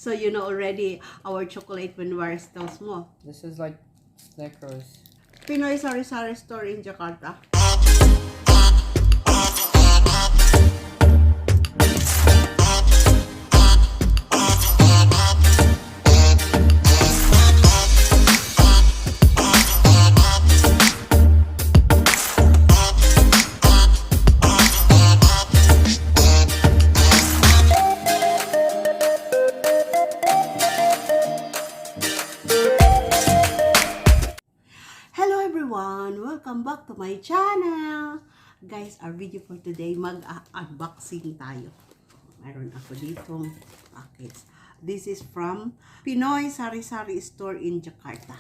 So you know already our chocolate when we're still small. This is like Snickers. Pinoy Sari-Sari store in Jakarta. Welcome back to my channel. Guys, our video for today, mag-unboxing tayo. Mayroon ako ditong package. This is from Pinoy Sari-Sari store in Jakarta.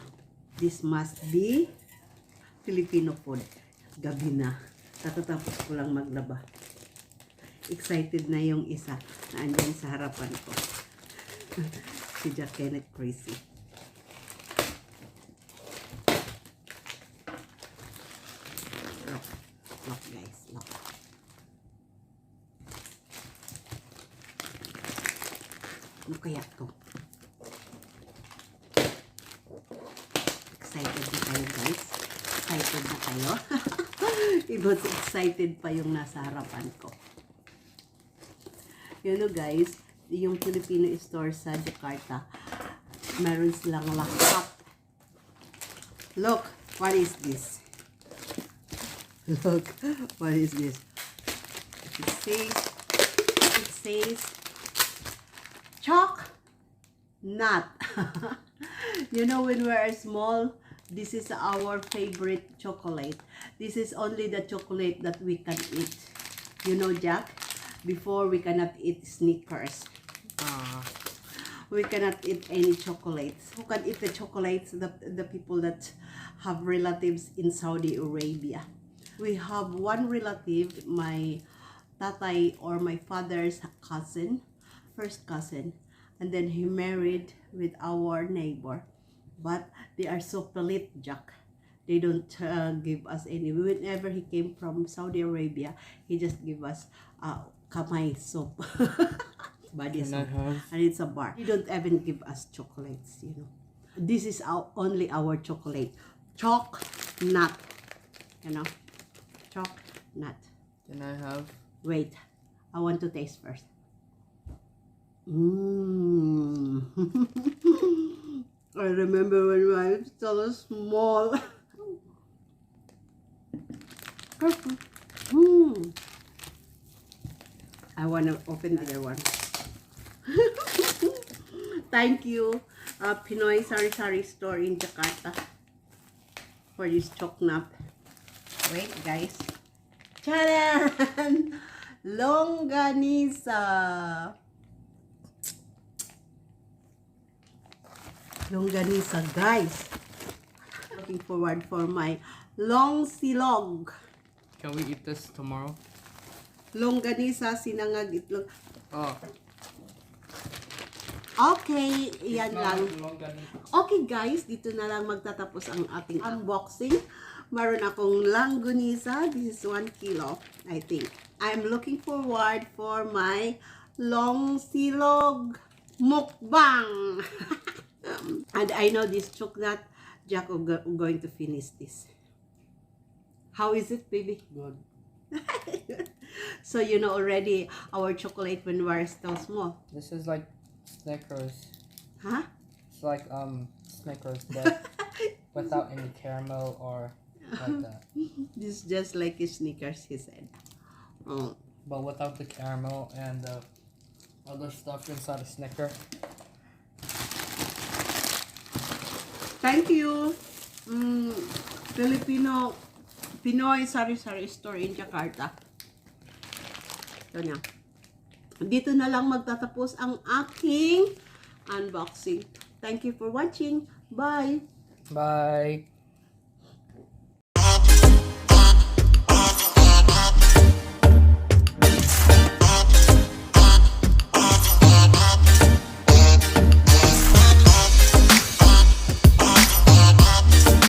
This must be Filipino food. Gabi na. Tatatapos ko lang maglaba. Excited na yung isa na andyan sa harapan ko. Si Nelia Creasey. Look guys, look. Ano kaya to? Excited na kayo guys? Excited na kayo? Ibang excited pa yung nasa harapan ko. You know guys, yung Filipino store sa Jakarta, meron silang lahat. Look, what is this? Look, what is this? It says chalk nut. You know, when we are small, this is our favorite chocolate. This is only the chocolate that we can eat. You know, Jack, before we cannot eat Snickers. We cannot eat any chocolates. Who can eat the chocolates? The people that have relatives in Saudi Arabia. We have one relative, my tatay or my father's cousin, first cousin, and then he married with our neighbor. But they are so polite, Jack. They don't give us any. Whenever he came from Saudi Arabia, he just give us kamay soup, body soup, and it's a bar. He don't even give us chocolates, you know. This is only our chocolate, chalk nut, you know. Chalk nut. Can I have? Wait, I want to taste first. I remember when I was still small. I want to open the other one. Thank you, Pinoy Sari-Sari store in Jakarta, for this chalk nut. Wait guys. Charan! Longganisa. Longganisa guys. Looking forward for my long silog. Can we eat this tomorrow? Longganisa, sinangag itlog. Oh. Okay, yan lang. Okay guys, dito na lang magtatapos ang ating unboxing. Meron akong langganisa. This is 1 kilo, I think. I'm looking forward for my long silog mukbang. And I know this chocolate, Jack is going to finish this. How is it, baby? Good. So you know already our chocolate when we're still small. This is like Snickers. Huh? It's like Snickers, but without any caramel or like that. This is just like a Snickers, he said. But without the caramel and the other stuff inside a Snicker. Thank you, Pinoy Sari-Sari store in Jakarta. Ito na. Dito na lang magtatapos ang aking unboxing. Thank you for watching. Bye! Bye!